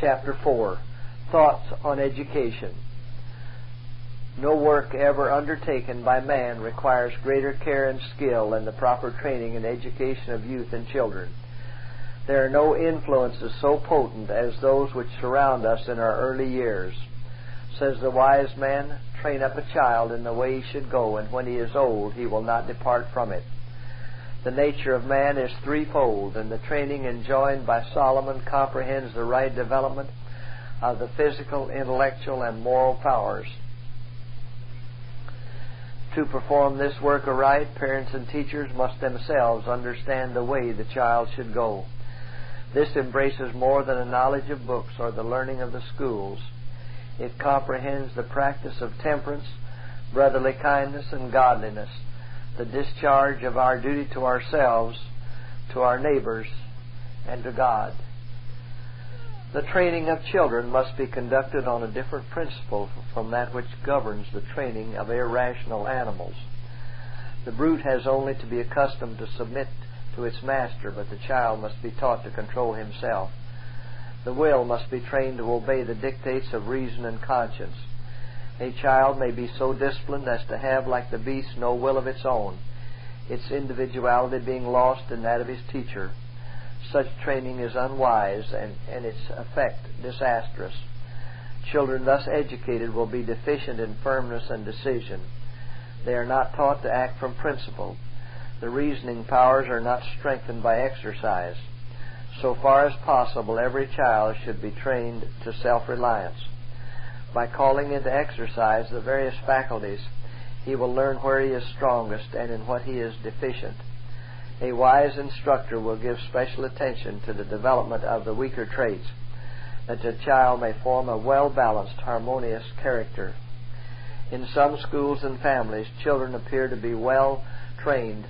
Chapter 4. Thoughts on Education. No work ever undertaken by man requires greater care and skill than the proper training and education of youth and children. There are no influences so potent as those which surround us in our early years. Says the wise man, "Train up a child in the way he should go, and when he is old he will not depart from it." The nature of man is threefold, and the training enjoined by Solomon comprehends the right development of the physical, intellectual, and moral powers. To perform this work aright, parents and teachers must themselves understand the way the child should go. This embraces more than a knowledge of books or the learning of the schools. It comprehends the practice of temperance, brotherly kindness, and godliness, the discharge of our duty to ourselves, to our neighbors, and to God. The training of children must be conducted on a different principle from that which governs the training of irrational animals. The brute has only to be accustomed to submit to its master, but the child must be taught to control himself. The will must be trained to obey the dictates of reason and conscience. A child may be so disciplined as to have, like the beast, no will of its own, its individuality being lost in that of his teacher. Such training is unwise and its effect disastrous. Children thus educated will be deficient in firmness and decision. They are not taught to act from principle. The reasoning powers are not strengthened by exercise. So far as possible, every child should be trained to self-reliance. By calling into exercise the various faculties, he will learn where he is strongest and in what he is deficient. A wise instructor will give special attention to the development of the weaker traits, that the child may form a well-balanced, harmonious character. In some schools and families, children appear to be well trained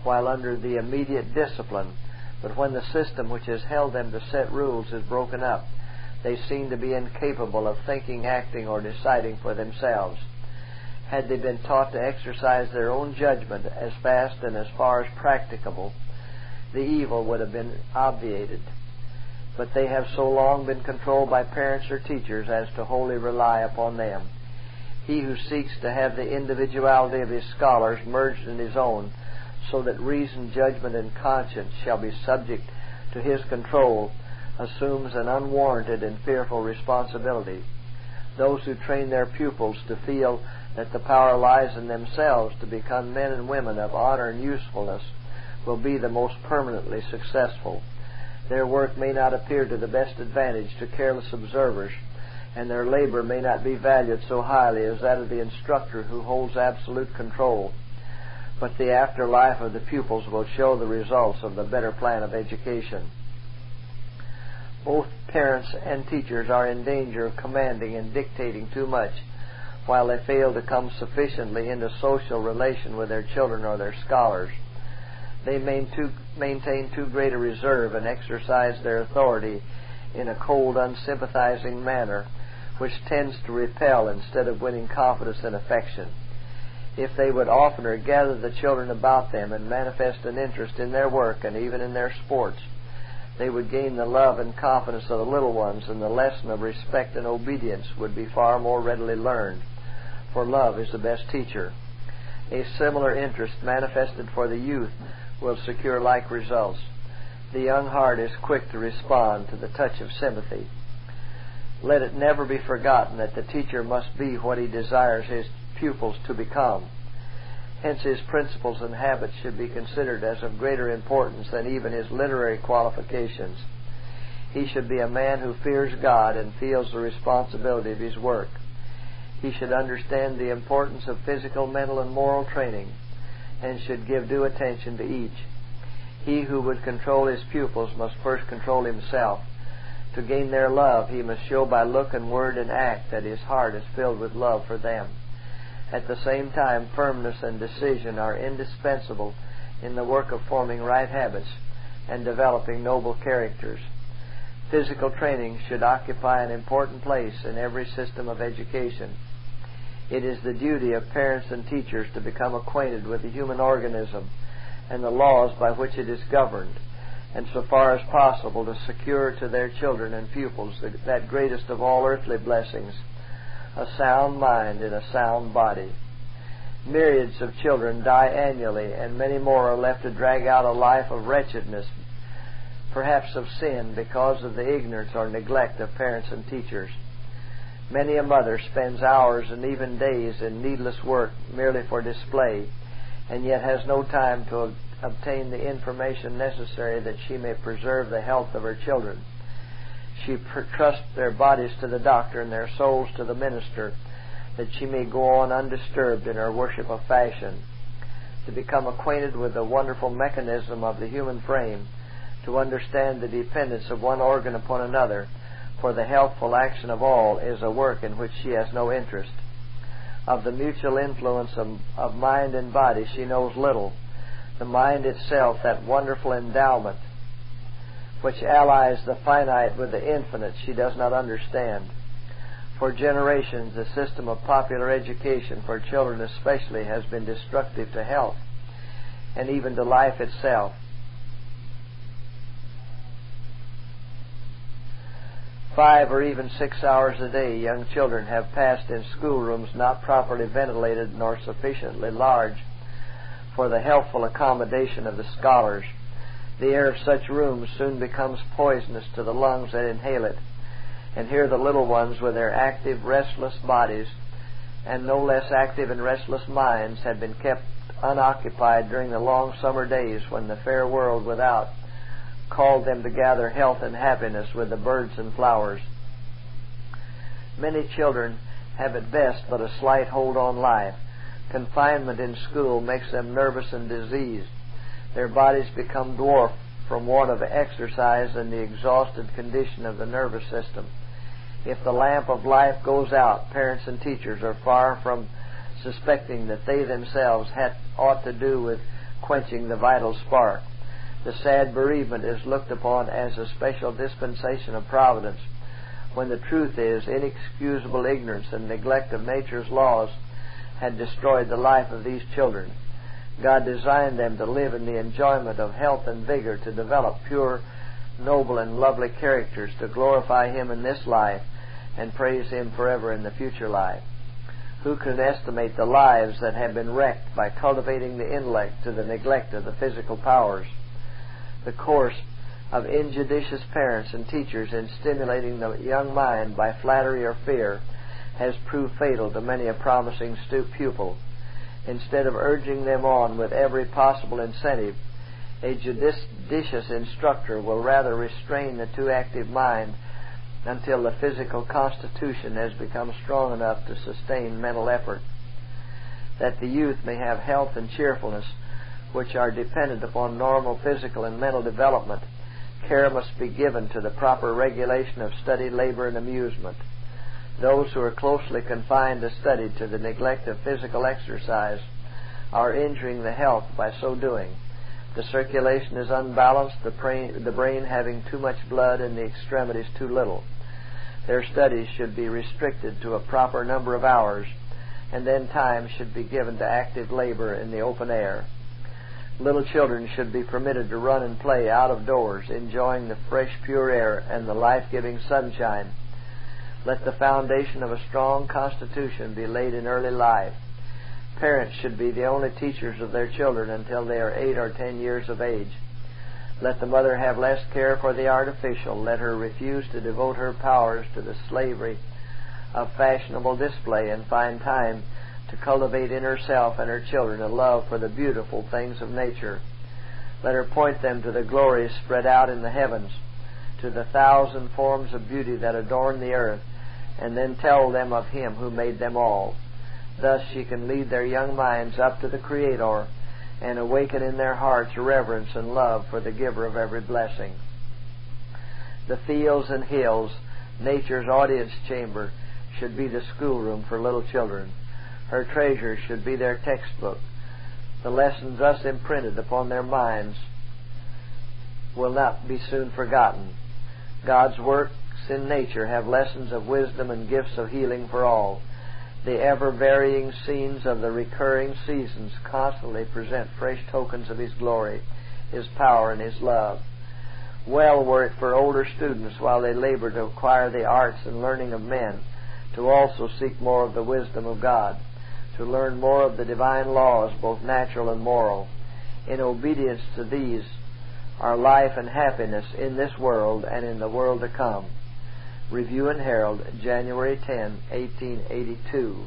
while under the immediate discipline, but when the system which has held them to set rules is broken up, they seem to be incapable of thinking, acting, or deciding for themselves. Had they been taught to exercise their own judgment as fast and as far as practicable, the evil would have been obviated. But they have so long been controlled by parents or teachers as to wholly rely upon them. He who seeks to have the individuality of his scholars merged in his own, so that reason, judgment, and conscience shall be subject to his control, assumes an unwarranted and fearful responsibility. Those who train their pupils to feel that the power lies in themselves to become men and women of honor and usefulness will be the most permanently successful. Their work may not appear to the best advantage to careless observers, and their labor may not be valued so highly as that of the instructor who holds absolute control. But the afterlife of the pupils will show the results of the better plan of education. Both parents and teachers are in danger of commanding and dictating too much, while they fail to come sufficiently into social relation with their children or their scholars. They maintain too great a reserve and exercise their authority in a cold, unsympathizing manner, which tends to repel instead of winning confidence and affection. If they would oftener gather the children about them and manifest an interest in their work and even in their sports, they would gain the love and confidence of the little ones, and the lesson of respect and obedience would be far more readily learned, for love is the best teacher. A similar interest manifested for the youth will secure like results. The young heart is quick to respond to the touch of sympathy. Let it never be forgotten that the teacher must be what he desires his pupils to become. Hence his principles and habits should be considered as of greater importance than even his literary qualifications. He should be a man who fears God and feels the responsibility of his work. He should understand the importance of physical, mental, and moral training, and should give due attention to each. He who would control his pupils must first control himself. To gain their love, he must show by look and word and act that his heart is filled with love for them. At the same time, firmness and decision are indispensable in the work of forming right habits and developing noble characters. Physical training should occupy an important place in every system of education. It is the duty of parents and teachers to become acquainted with the human organism and the laws by which it is governed, and so far as possible to secure to their children and pupils that greatest of all earthly blessings, a sound mind in a sound body. Myriads of children die annually, and many more are left to drag out a life of wretchedness, perhaps of sin, because of the ignorance or neglect of parents and teachers. Many a mother spends hours and even days in needless work merely for display, and yet has no time to obtain the information necessary that she may preserve the health of her children. She trusts their bodies to the doctor and their souls to the minister, that she may go on undisturbed in her worship of fashion. To become acquainted with the wonderful mechanism of the human frame, to understand the dependence of one organ upon another for the healthful action of all, is a work in which she has no interest. Of the mutual influence of mind and body she knows little. The mind itself, that wonderful endowment which allies the finite with the infinite, she does not understand. For generations, the system of popular education, for children especially, has been destructive to health and even to life itself. 5 or even 6 hours a day young children have passed in schoolrooms not properly ventilated nor sufficiently large for the healthful accommodation of the scholars. The air of such rooms soon becomes poisonous to the lungs that inhale it. And here the little ones, with their active, restless bodies and no less active and restless minds, had been kept unoccupied during the long summer days when the fair world without called them to gather health and happiness with the birds and flowers. Many children have at best but a slight hold on life. Confinement in school makes them nervous and diseased. Their bodies become dwarfed from want of exercise and the exhausted condition of the nervous system. If the lamp of life goes out, parents and teachers are far from suspecting that they themselves ought to do with quenching the vital spark. The sad bereavement is looked upon as a special dispensation of providence, when the truth is inexcusable ignorance and neglect of nature's laws had destroyed the life of these children. God designed them to live in the enjoyment of health and vigor, to develop pure, noble, and lovely characters, to glorify Him in this life and praise Him forever in the future life. Who can estimate the lives that have been wrecked by cultivating the intellect to the neglect of the physical powers? The course of injudicious parents and teachers in stimulating the young mind by flattery or fear has proved fatal to many a promising pupil. Instead of urging them on with every possible incentive, a judicious instructor will rather restrain the too active mind until the physical constitution has become strong enough to sustain mental effort. That the youth may have health and cheerfulness, which are dependent upon normal physical and mental development, care must be given to the proper regulation of study, labor, and amusement. Those who are closely confined to study to the neglect of physical exercise are injuring the health by so doing. The circulation is unbalanced, the brain having too much blood and the extremities too little. Their studies should be restricted to a proper number of hours, and then time should be given to active labor in the open air. Little children should be permitted to run and play out of doors, enjoying the fresh, pure air and the life-giving sunshine. Let the foundation of a strong constitution be laid in early life. Parents should be the only teachers of their children until they are 8 or 10 years of age. Let the mother have less care for the artificial. Let her refuse to devote her powers to the slavery of fashionable display, and find time to cultivate in herself and her children a love for the beautiful things of nature. Let her point them to the glories spread out in the heavens, to the 1,000 forms of beauty that adorn the earth, and then tell them of Him who made them all. Thus she can lead their young minds up to the Creator and awaken in their hearts reverence and love for the Giver of every blessing. The fields and hills, nature's audience chamber, should be the schoolroom for little children. Her treasures should be their textbook. The lessons thus imprinted upon their minds will not be soon forgotten. God's works in nature have lessons of wisdom and gifts of healing for all. The ever-varying scenes of the recurring seasons constantly present fresh tokens of His glory, His power, and His love. Well were it for older students, while they labor to acquire the arts and learning of men, to also seek more of the wisdom of God, to learn more of the divine laws, both natural and moral. In obedience to these are life and happiness in this world and in the world to come. Review and Herald, January 10, 1882.